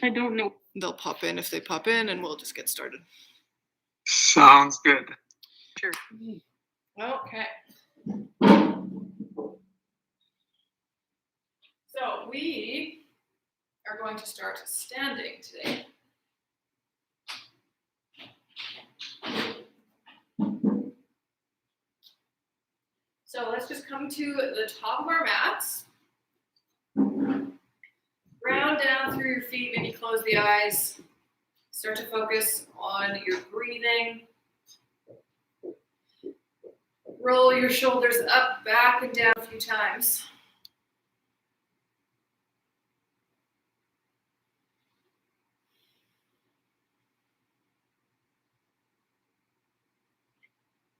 I don't know. They'll pop in if they pop in, and we'll just get started. Sounds good. Sure. Okay. So we are going to start standing today. So let's just come to the top of our mats. Ground down through your feet, maybe close the eyes. Start to focus on your breathing. Roll your shoulders up, back, and down a few times.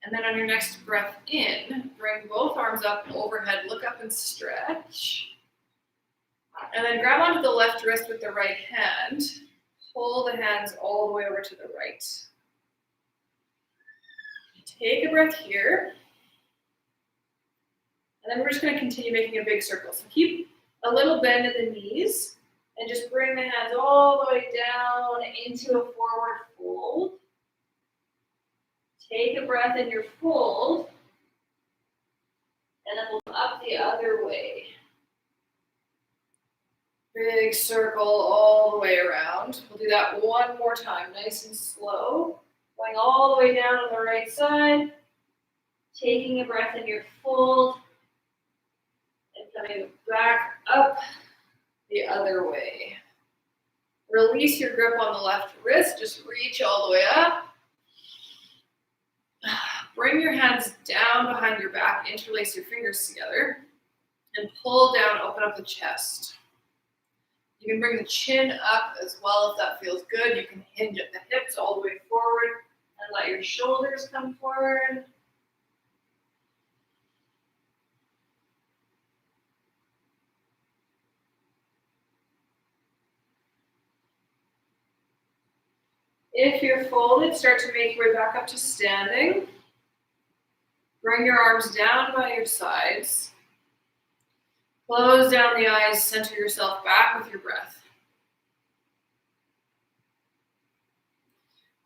And then on your next breath in, bring both arms up overhead, look up and stretch. And then grab onto the left wrist with the right hand. Pull the hands all the way over to the right. Take a breath here. And then we're just going to continue making a big circle. So keep a little bend at the knees and just bring the hands all the way down into a forward fold. Take a breath in your fold. And then we'll up the other way. Big circle all the way around. We'll do that one more time, nice and slow. Going all the way down on the right side. Taking a breath in your fold. And coming back up the other way. Release your grip on the left wrist. Just reach all the way up. Bring your hands down behind your back. Interlace your fingers together. And pull down, open up the chest. You can bring the chin up as well if that feels good. You can hinge at the hips all the way forward and let your shoulders come forward. If you're folded, start to make your way back up to standing. Bring your arms down by your sides. Close down the eyes, center yourself back with your breath.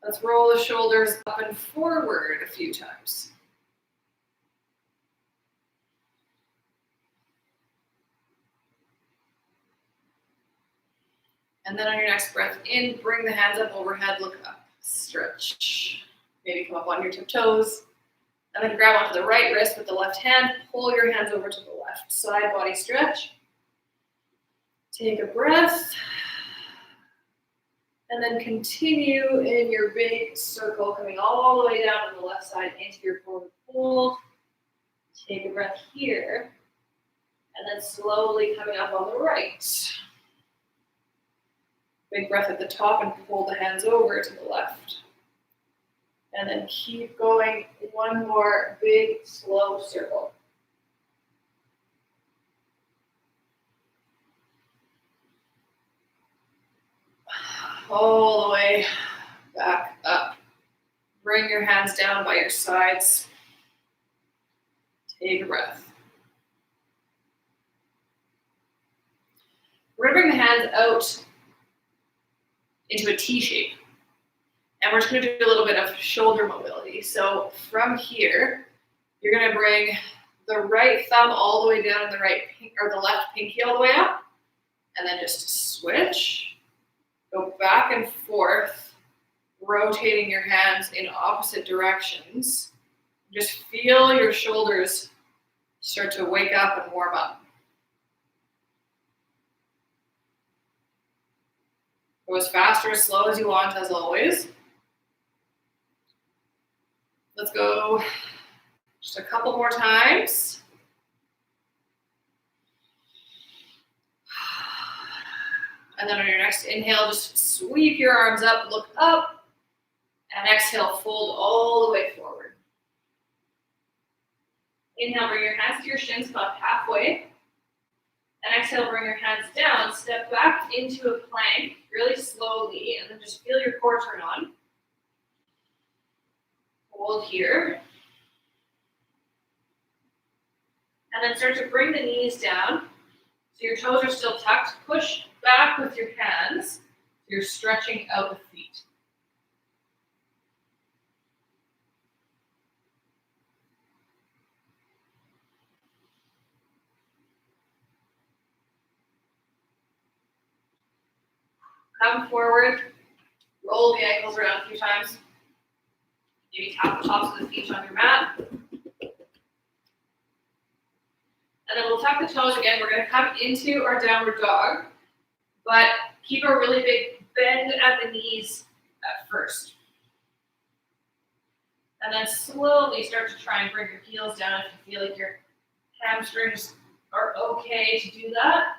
Let's roll the shoulders up and forward a few times. And then on your next breath in, bring the hands up overhead, look up, stretch. Maybe come up on your tiptoes. And then grab onto the right wrist with the left hand, pull your hands over to the left side, body stretch. Take a breath. And then continue in your big circle, coming all the way down on the left side into your forward fold. Take a breath here. And then slowly coming up on the right. Big breath at the top and pull the hands over to the left. And then keep going, one more big, slow circle. All the way back up. Bring your hands down by your sides. Take a breath. We're going to bring the hands out into a T shape. And we're just going to do a little bit of shoulder mobility. So from here, you're going to bring the right thumb all the way down and the left pinky all the way up. And then just switch. Go back and forth, rotating your hands in opposite directions. Just feel your shoulders start to wake up and warm up. Go as fast or as slow as you want, as always. Let's go just a couple more times. And then on your next inhale, just sweep your arms up, look up, and exhale, fold all the way forward. Inhale, bring your hands to your shins, come up halfway. And exhale, bring your hands down, step back into a plank really slowly, and then just feel your core turn on. Hold here. And then start to bring the knees down. So your toes are still tucked. Push back with your hands. you're stretching out the feet. Come forward, roll the ankles around a few times. Maybe tap the tops of the feet on your mat. And then we'll tuck the toes again. We're going to come into our downward dog, but keep a really big bend at the knees at first. And then slowly start to try and bring your heels down if you feel like your hamstrings are okay to do that.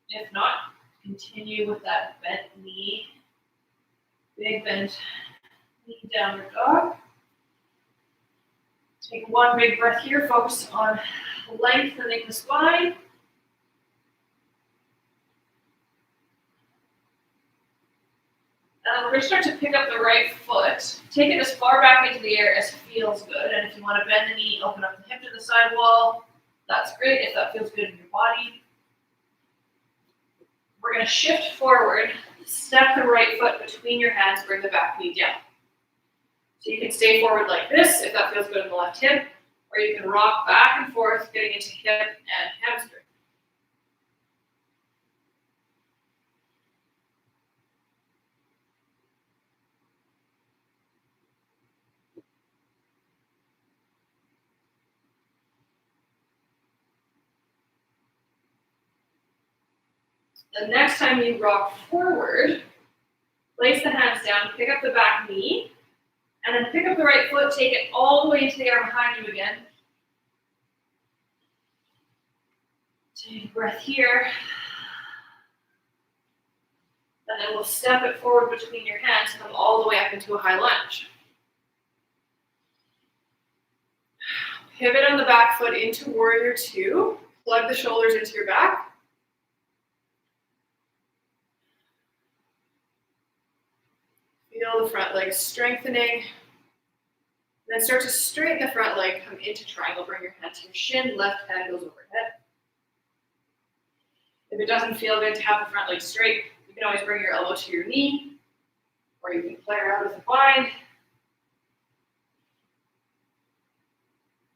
If not, continue with that bent knee. Big bend knee, downward dog. Take one big breath here, focus on lengthening the spine. And we're going to start to pick up the right foot. Take it as far back into the air as feels good. And if you want to bend the knee, open up the hip to the side wall. That's great if that feels good in your body. We're going to shift forward, step the right foot between your hands, bring the back knee down. So you can stay forward like this if that feels good in the left hip, or you can rock back and forth, getting into hip and hamstring. The next time you rock forward, place the hands down, pick up the back knee, and then pick up the right foot, take it all the way into the air behind you again. Take a breath here. And then we'll step it forward between your hands, come all the way up into a high lunge. Pivot on the back foot into warrior two. Plug the shoulders into your back. Feel the front leg strengthening. Then start to straighten the front leg, come into triangle, bring your hand to your shin, left hand goes overhead. If it doesn't feel good to have the front leg straight, you can always bring your elbow to your knee, or you can play around with the bind.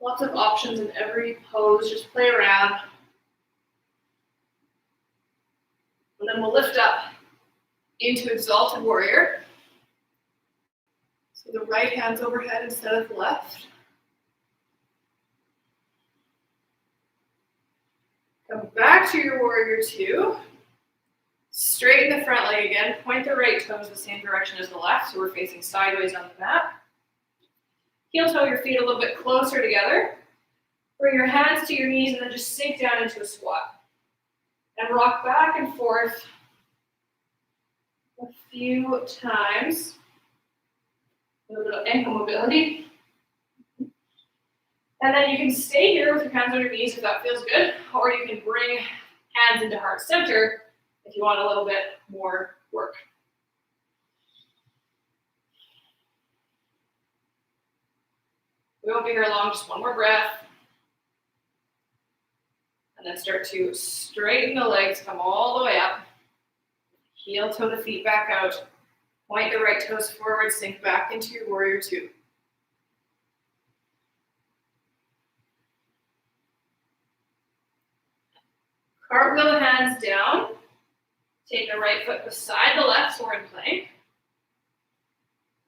Lots of options in every pose, just play around. And then we'll lift up into exalted warrior. So the right hand's overhead instead of the left. Come back to your warrior two. Straighten the front leg again. Point the right toes the same direction as the left, so we're facing sideways on the mat. Heel toe your feet a little bit closer together. Bring your hands to your knees and then just sink down into a squat. And rock back and forth a few times. A little bit of ankle mobility. And then you can stay here with your hands on your knees if that feels good, or you can bring hands into heart center if you want a little bit more work. We won't be here long, just one more breath. And then start to straighten the legs, come all the way up. Heel toe the feet back out. Point the right toes forward, sink back into your warrior two. Cartwheel the hands down. Take the right foot beside the left, so we're in plank.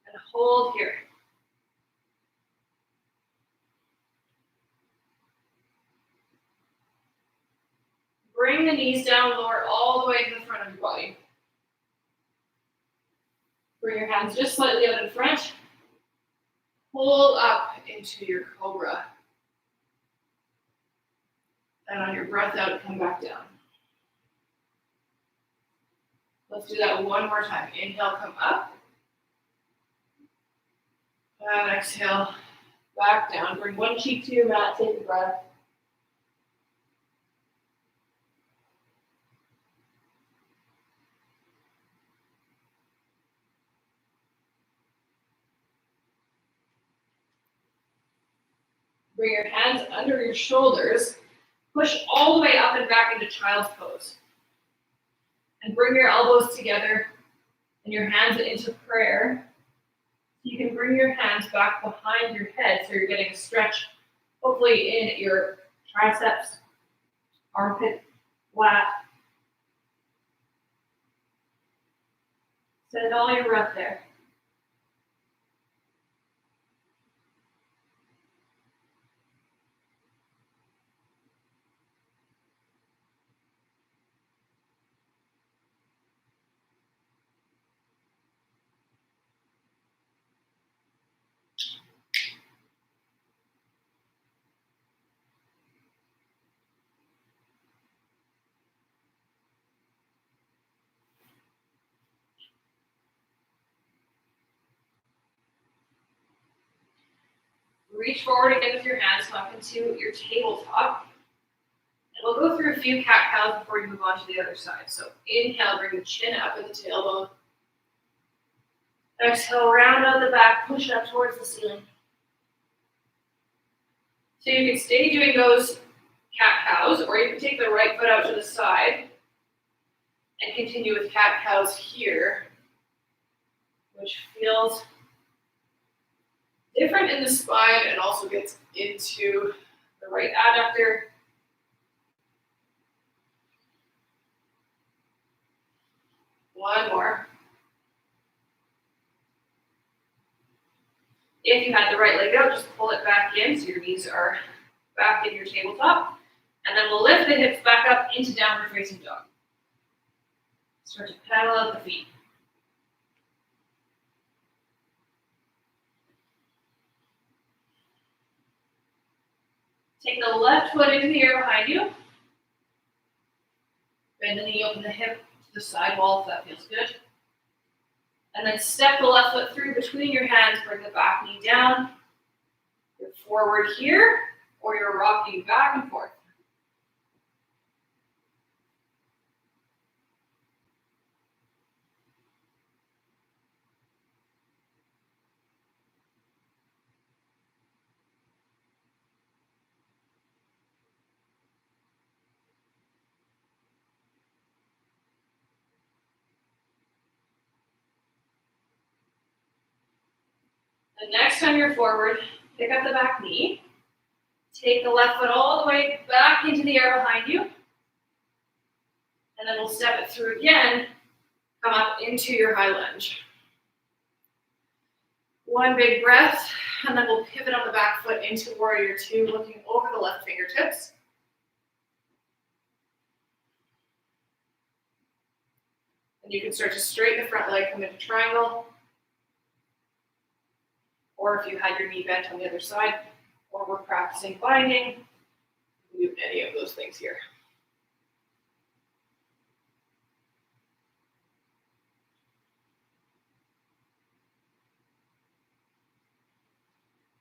And hold here. Bring the knees down, lower all the way to the front of your body. Bring your hands just slightly out in front. Pull up into your cobra. And on your breath out, come back down. Let's do that one more time. Inhale, come up. And exhale, back down. Bring one cheek to your mat, take a breath. Bring your hands under your shoulders. Push all the way up and back into child's pose. And bring your elbows together and your hands into prayer. You can bring your hands back behind your head so you're getting a stretch, hopefully in your triceps, armpit, flat. Send all your breath there. Reach forward again with your hands, come up into your tabletop. And we'll go through a few cat-cows before you move on to the other side. So inhale, bring the chin up at the tailbone. Exhale, round on the back, push up towards the ceiling. So you can stay doing those cat-cows, or you can take the right foot out to the side and continue with cat-cows here, which feels different in the spine and also gets into the right adductor. One more. If you had the right leg out, just pull it back in so your knees are back in your tabletop. And then we'll lift the hips back up into downward facing dog. Start to pedal out the feet. Take the left foot into the air behind you. Bend the knee, open the hip to the side wall if that feels good. And then step the left foot through between your hands, bring the back knee down. You're forward here, or you're rocking back and forth. The next time you're forward, pick up the back knee. Take the left foot all the way back into the air behind you. And then we'll step it through again. Come up into your high lunge. One big breath, and then we'll pivot on the back foot into warrior two, looking over the left fingertips. And you can start to straighten the front leg, come into triangle. Or if you had your knee bent on the other side, or we're practicing binding, you can do any of those things here.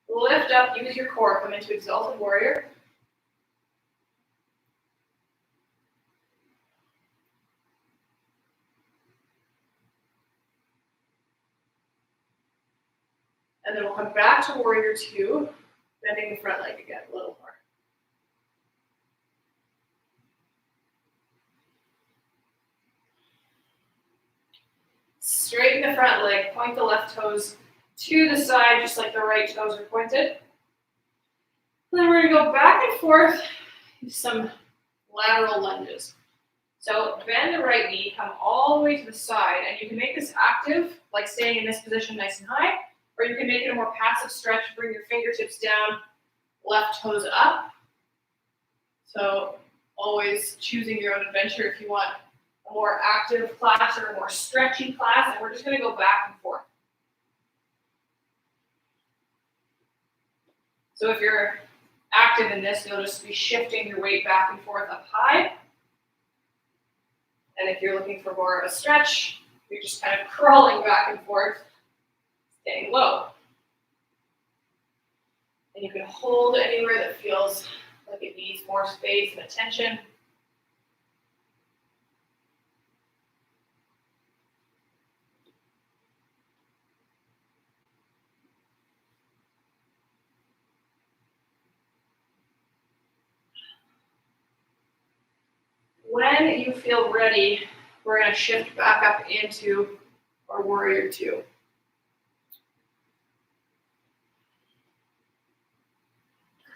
Lift up, use your core, come into exalted warrior. And then we'll come back to warrior two, bending the front leg again a little more. Straighten the front leg, point the left toes to the side, just like the right toes are pointed. And then we're gonna go back and forth, do some lateral lunges. So bend the right knee, come all the way to the side, and you can make this active, like staying in this position nice and high, or you can make it a more passive stretch, bring your fingertips down, left toes up. So always choosing your own adventure if you want a more active class or a more stretchy class, and we're just gonna go back and forth. So if you're active in this, you'll just be shifting your weight back and forth up high. And if you're looking for more of a stretch, you're just kind of crawling back and forth, staying low. And you can hold anywhere that feels like it needs more space and attention. When you feel ready, We're going to shift back up into our warrior two.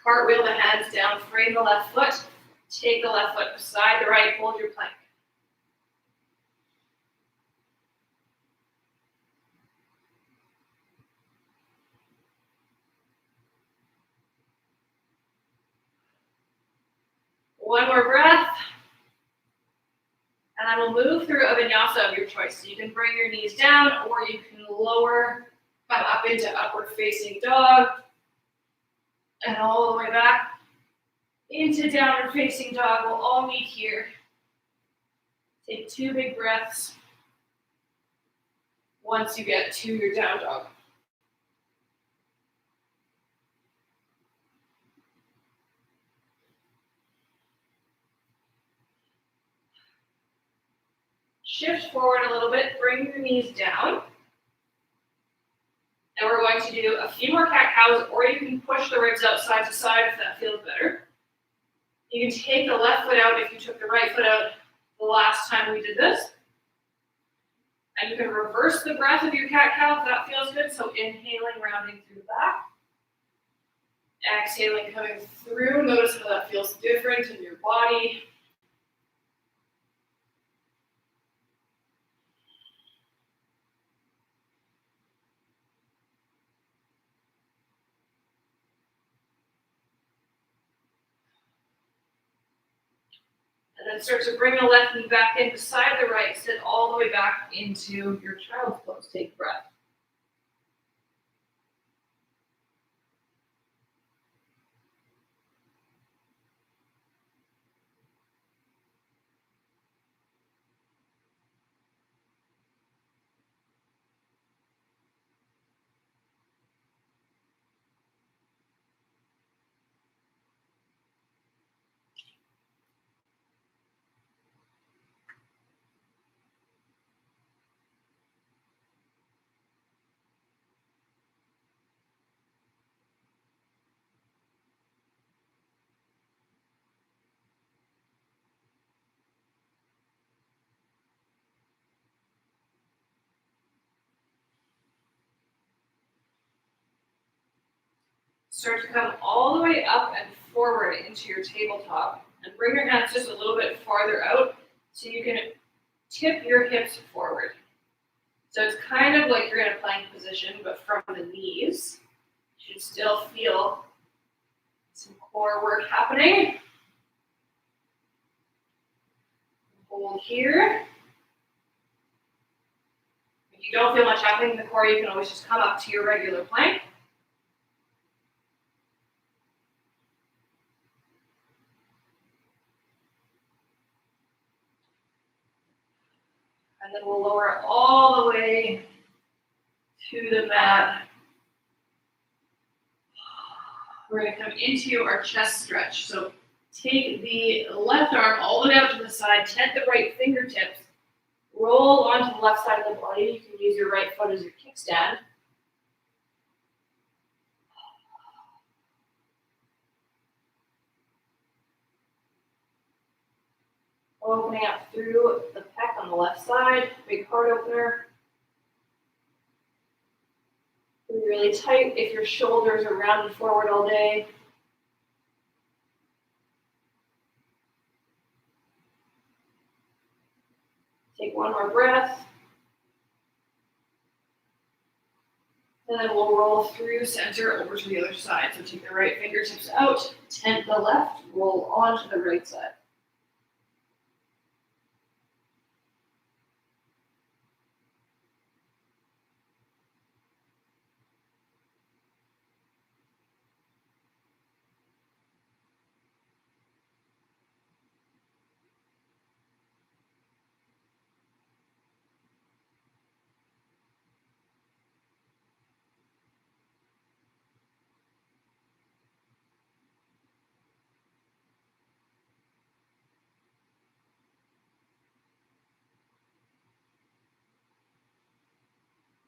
Cartwheel the hands down, frame the left foot, take the left foot beside the right, hold your plank. One more breath. And then we'll move through a vinyasa of your choice. So you can bring your knees down or you can lower, come up into upward facing dog. And all the way back into downward facing dog. We'll all meet here. Take 2 big breaths once you get to your down dog. Shift forward a little bit, bring your knees down. And we're going to do a few more cat-cows, or you can push the ribs out side to side if that feels better. You can take the left foot out if you took the right foot out the last time we did this. And you can reverse the breath of your cat-cow if that feels good. So inhaling, rounding through the back. Exhaling, coming through. Notice how that feels different in your body. And then start to bring the left knee back in beside the right, sit all the way back into your child's pose. Take a breath. Start to come all the way up and forward into your tabletop. And bring your hands just a little bit farther out so you can tip your hips forward. So it's kind of like you're in a plank position, but from the knees. You should still feel some core work happening. Hold here. If you don't feel much happening in the core, you can always just come up to your regular plank. And then we'll lower it all the way to the mat. We're going to come into our chest stretch. So take the left arm all the way out to the side, tent the right fingertips, roll onto the left side of the body. You can use your right foot as your kickstand. Opening up through the pec on the left side, big heart opener. Breathe really tight if your shoulders are rounded forward all day. Take one more breath. And then we'll roll through center over to the other side. So take the right fingertips out, tent the left, roll onto the right side.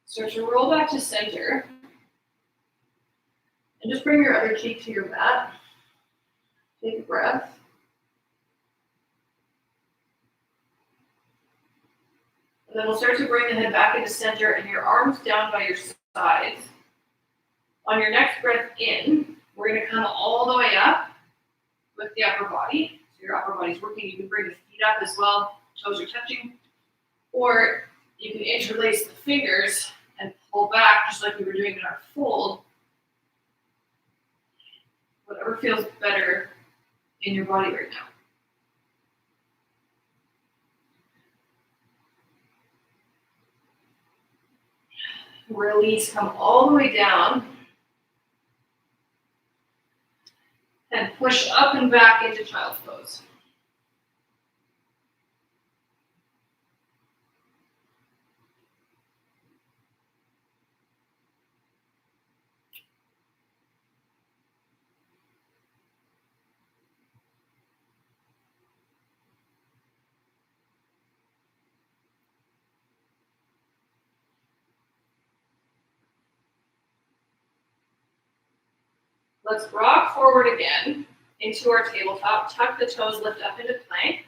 Start to roll back to center. And just bring your other cheek to your mat. Take a breath. And then we'll start to bring the head back into center and your arms down by your sides. On your next breath in, we're going to come all the way up with the upper body. So your upper body's working. You can bring the feet up as well. Toes are touching. Or you can interlace the fingers and pull back just like we were doing in our fold. Whatever feels better in your body right now. Release, come all the way down. And push up and back into child's pose. Let's rock forward again into our tabletop. Tuck the toes, lift up into plank.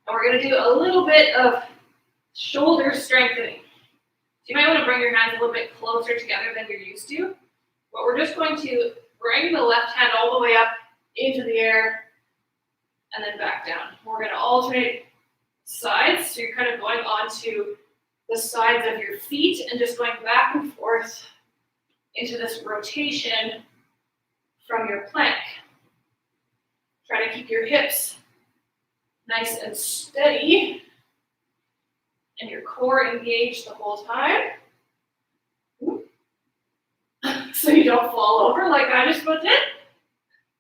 And we're going to do a little bit of shoulder strengthening. So you might want to bring your hands a little bit closer together than you're used to. But we're just going to bring the left hand all the way up into the air and then back down. We're going to alternate sides. So you're kind of going onto the sides of your feet and just going back and forth into this rotation from your plank. Try to keep your hips nice and steady and your core engaged the whole time. So you don't fall over like I just did.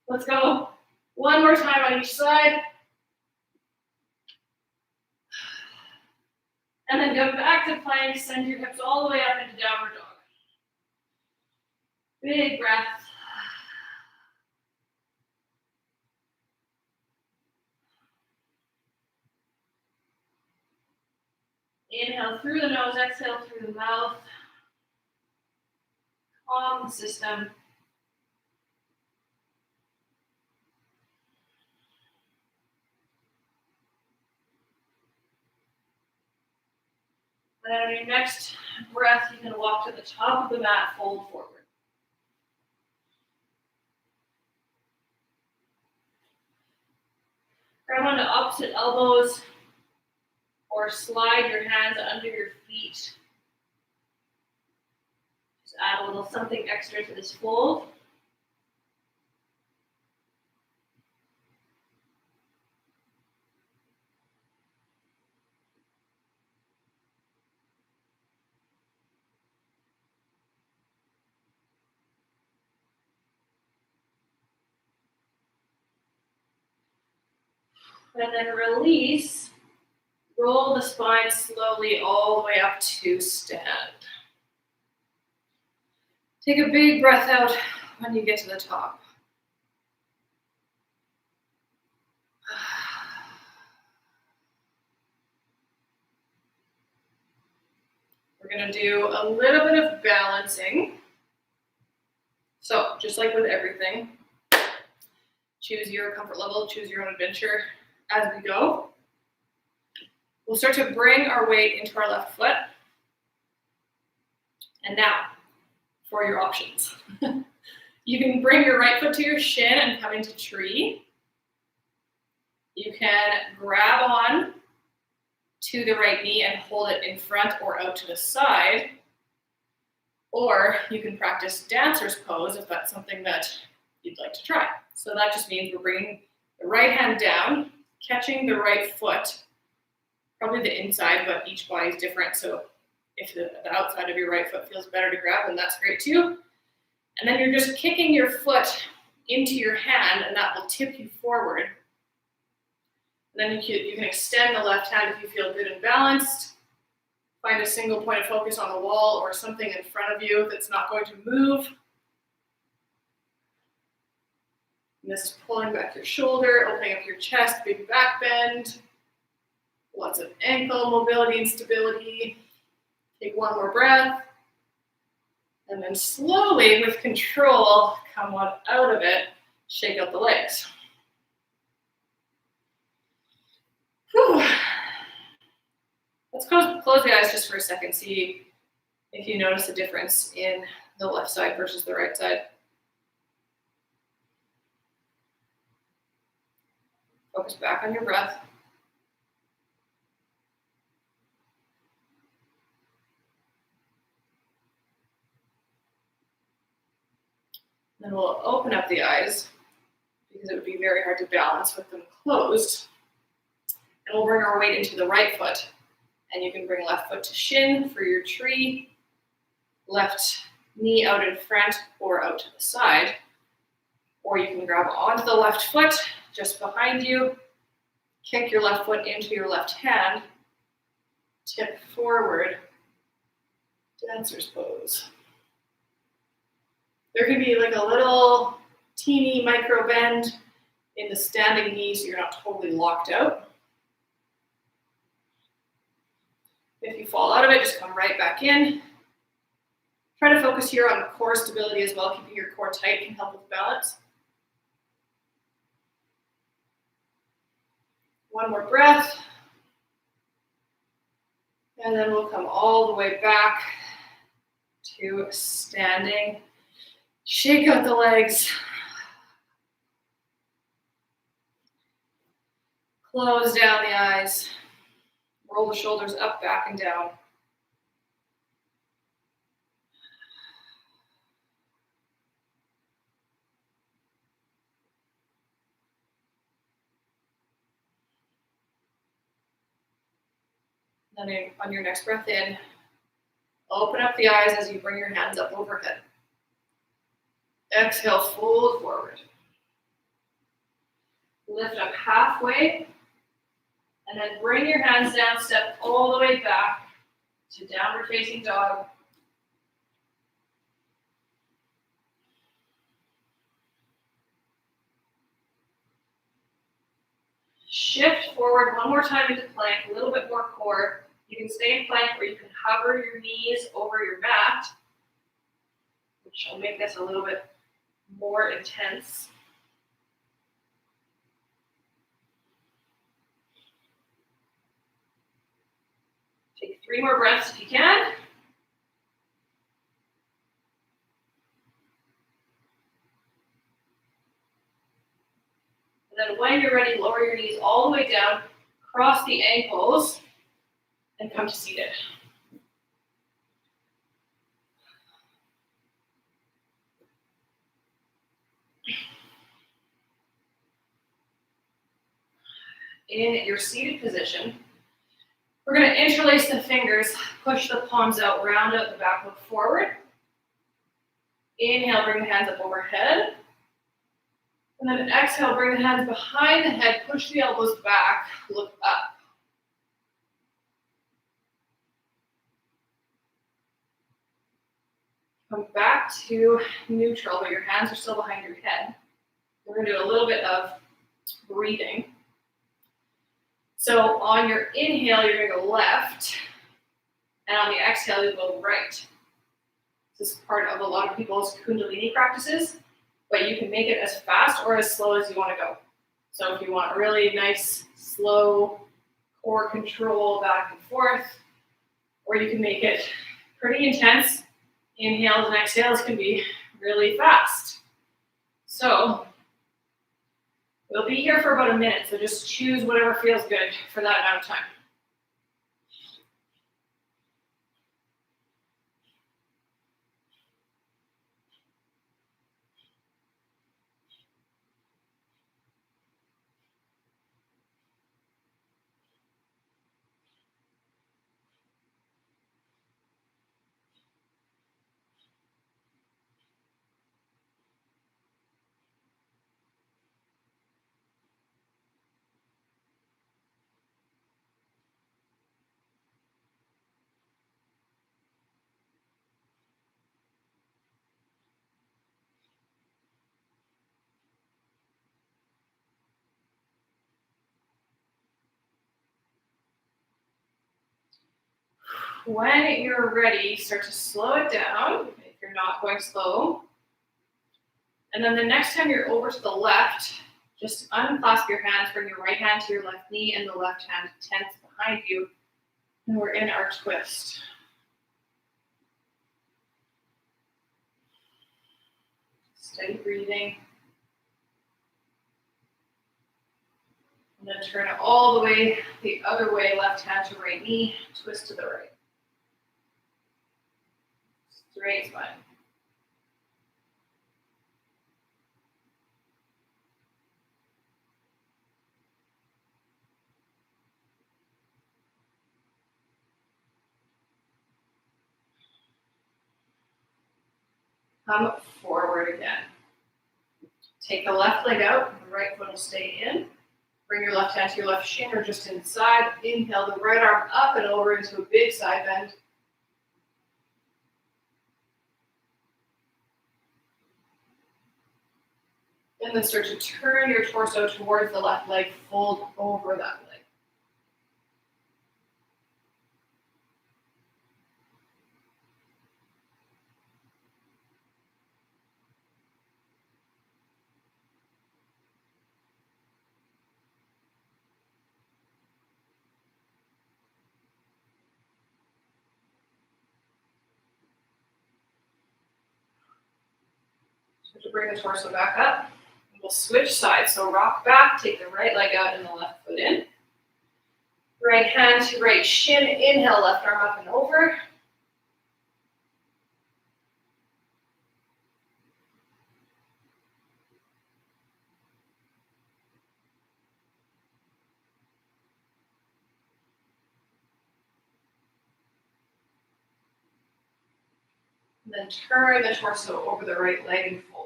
Let's go one more time on each side. And then go back to plank, send your hips all the way up into downward dog. Big breath. Inhale through the nose, exhale through the mouth. Calm the system. And then on your next breath, you can walk to the top of the mat, fold forward. Grab onto opposite elbows or slide your hands under your feet. Just add a little something extra to this fold. And then release. Roll the spine slowly all the way up to stand. Take a big breath out when you get to the top. We're going to do a little bit of balancing. So just like with everything, choose your comfort level, choose your own adventure as we go. We'll start to bring our weight into our left foot. And now, for your options. You can bring your right foot to your shin and come into tree. You can grab on to the right knee and hold it in front or out to the side. Or you can practice dancer's pose if that's something that you'd like to try. So that just means we're bringing the right hand down, catching the right foot, probably the inside, but each body is different. So if the outside of your right foot feels better to grab, then that's great too. And then you're just kicking your foot into your hand, and that will tip you forward. And then you can extend the left hand if you feel good and balanced. Find a single point of focus on the wall or something in front of you that's not going to move. And this is pulling back your shoulder, opening up your chest, big back bend. Lots of ankle mobility and stability. Take one more breath. And then slowly, with control, come out of it, shake out the legs. Let's close the eyes just for a second. See if you notice a difference in the left side versus the right side. Focus back on your breath. Then we'll open up the eyes because it would be very hard to balance with them closed. And we'll bring our weight into the right foot. And you can bring left foot to shin for your tree, left knee out in front or out to the side. Or you can grab onto the left foot just behind you, kick your left foot into your left hand, tip forward, dancer's pose. There can be like a little teeny micro bend in the standing knee so you're not totally locked out. If you fall out of it, just come right back in. Try to focus here on core stability as well. Keeping your core tight can help with balance. One more breath. And then we'll come all the way back to standing. Shake out the legs. Close down the eyes. Roll the shoulders up, back, and down. Then on your next breath in, open up the eyes as you bring your hands up overhead. Exhale, fold forward. Lift up halfway, and then bring your hands down, step all the way back to downward facing dog. Shift forward one more time into plank, a little bit more core. You can stay in plank or you can hover your knees over your mat, which will make this a little bit more intense. Take 3 more breaths if you can. And then when you're ready, lower your knees all the way down, cross the ankles, and come to seated. In your seated position, we're going to interlace the fingers, push the palms out, round out the back, look forward. Inhale, bring the hands up overhead. And then exhale, bring the hands behind the head, push the elbows back, look up. Come back to neutral, but your hands are still behind your head. We're going to do a little bit of breathing. So on your inhale, you're going to go left, and on the exhale, you go right. This is part of a lot of people's Kundalini practices, but you can make it as fast or as slow as you want to go. So if you want a really nice, slow core control back and forth, or you can make it pretty intense. Inhales and exhales can be really fast. So we'll be here for about a minute, so just choose whatever feels good for that amount of time. When you're ready, start to slow it down if you're not going slow. And then the next time you're over to the left, just unclasp your hands, bring your right hand to your left knee and the left hand tense behind you. And we're in our twist. Steady breathing. And then turn it all the way the other way, left hand to right knee, twist to the right. Straight spine. Come forward again. Take the left leg out, the right foot will stay in. Bring your left hand to your left shin or just inside. Inhale the right arm up and over into a big side bend. And then start to turn your torso towards the left leg, fold over that leg. So to bring the torso back up, we'll switch sides. So rock back, take the right leg out and the left foot in. Right hand to right shin, inhale, left arm up and over. And then turn the torso over the right leg and fold.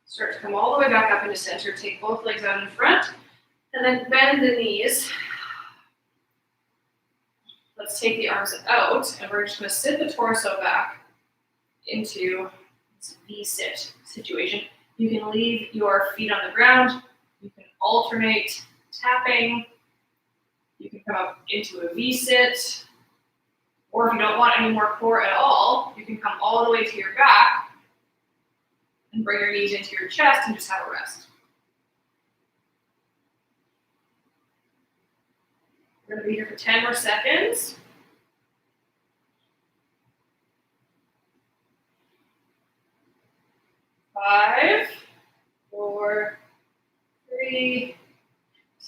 Start to come all the way back up into center. Take both legs out in front. And then bend the knees. Let's take the arms out. And we're just going to sit the torso back into this V-sit situation. You can leave your feet on the ground. You can alternate tapping. You can come up into a V-sit. Or if you don't want any more core at all, you can come all the way to your back and bring your knees into your chest and just have a rest. We're going to be here for 10 more seconds. 5, 4, 3,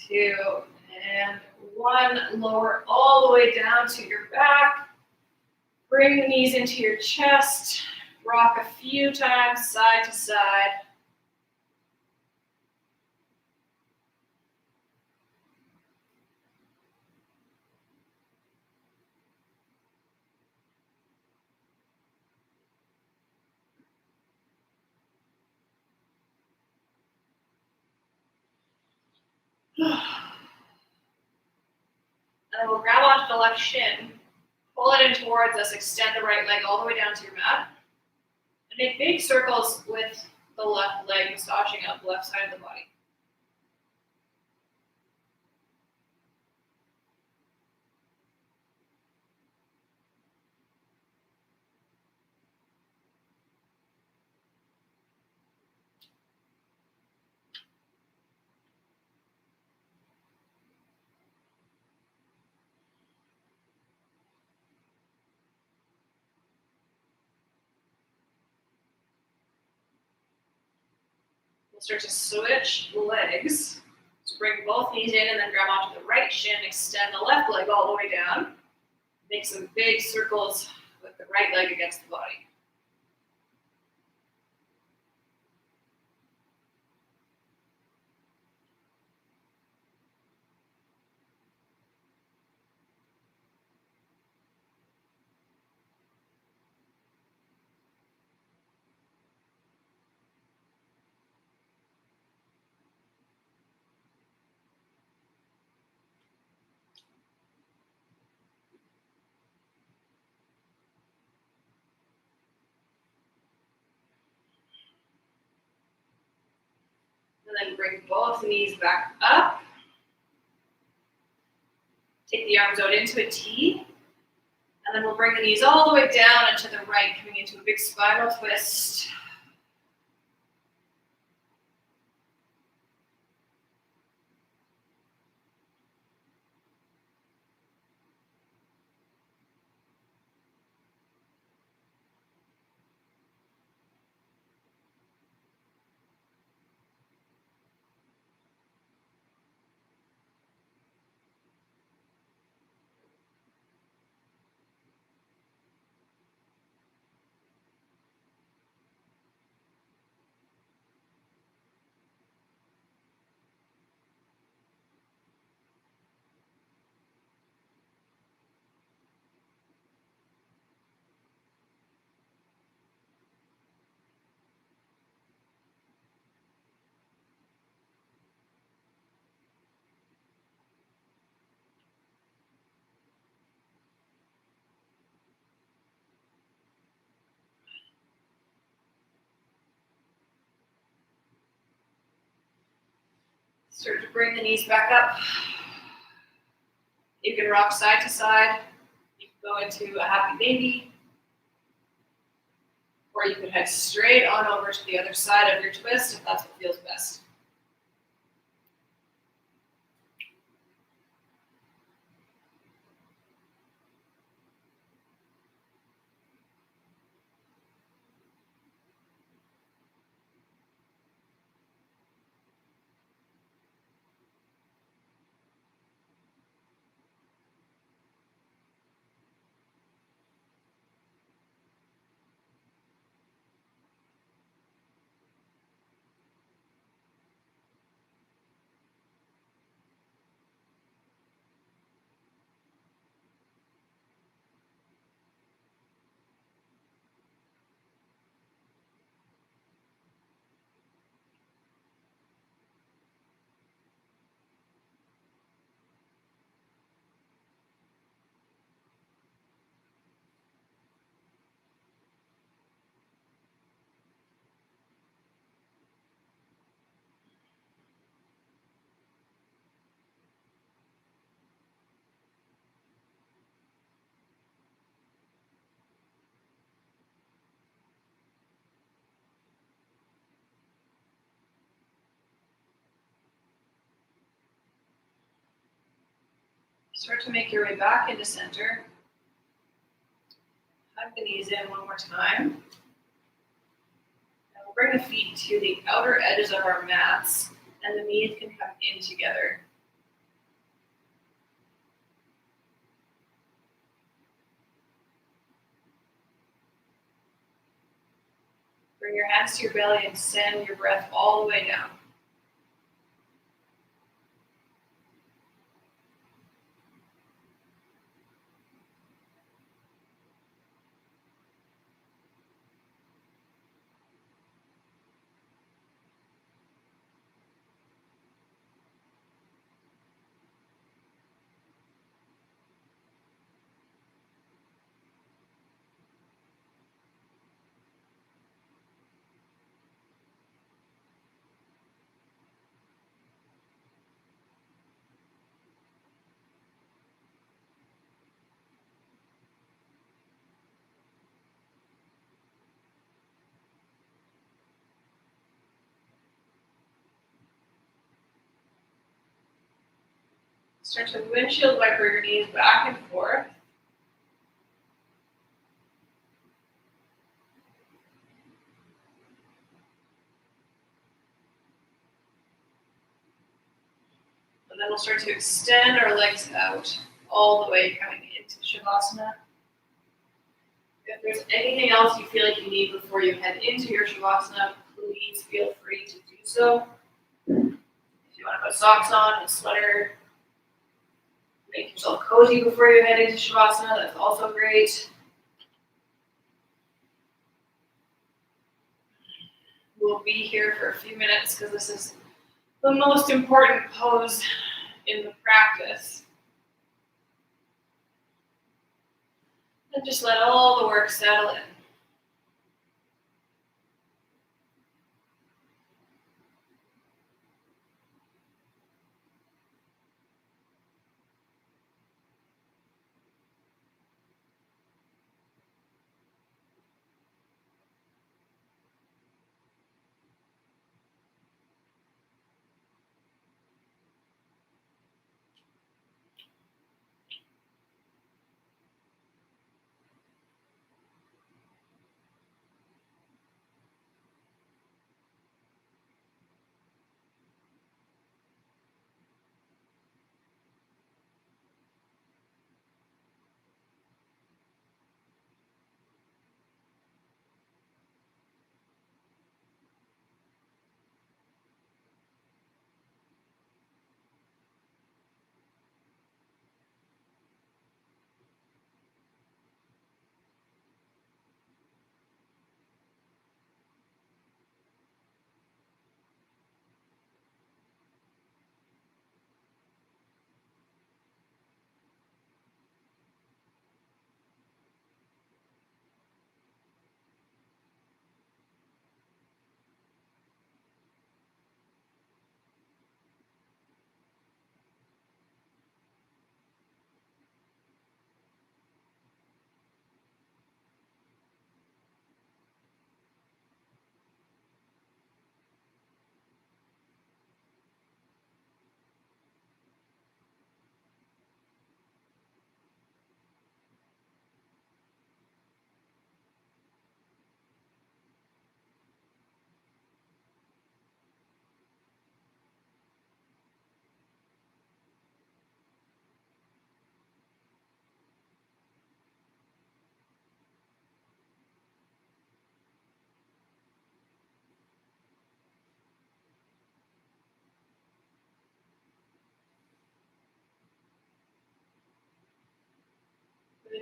2, and 1. Lower all the way down to your back. Bring the knees into your chest. Rock a few times side to side. And we'll grab onto the left shin, pull it in towards us, extend the right leg all the way down to your mat, and make big circles with the left leg, massaging up the left side of the body. We'll start to switch legs. So bring both knees in and then grab onto the right shin, extend the left leg all the way down. Make some big circles with the right leg against the body. And then bring both knees back up. Take the arms out into a T. And then we'll bring the knees all the way down and to the right, coming into a big spiral twist. Start to bring the knees back up. You can rock side to side. You can go into a happy baby. Or you can head straight on over to the other side of your twist if that's what feels best. Start to make your way back into center. Hug the knees in one more time. And we'll bring the feet to the outer edges of our mats, and the knees can come in together. Bring your hands to your belly and send your breath all the way down. Start to windshield wiper your knees back and forth. And then we'll start to extend our legs out all the way coming into Shavasana. If there's anything else you feel like you need before you head into your Shavasana, please feel free to do so. If you want to put socks on, a sweater, make yourself cozy before you head into Shavasana, that's also great. We'll be here for a few minutes because this is the most important pose in the practice. And just let all the work settle in.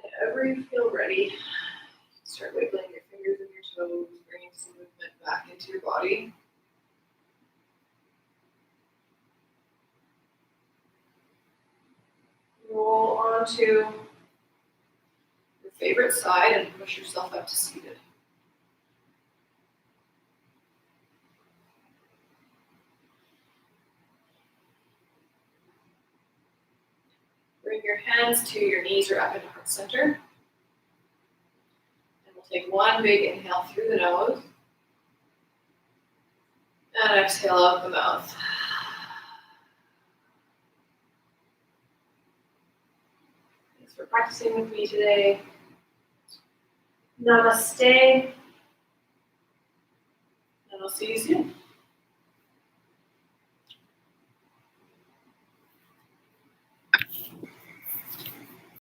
Whenever you feel ready, start wiggling your fingers and your toes, bringing some movement back into your body. Roll onto your favorite side and push yourself up to seated. Bring your hands to your knees or up into heart center. And we'll take one big inhale through the nose. And exhale out the mouth. Thanks for practicing with me today. Namaste. And I'll see you soon.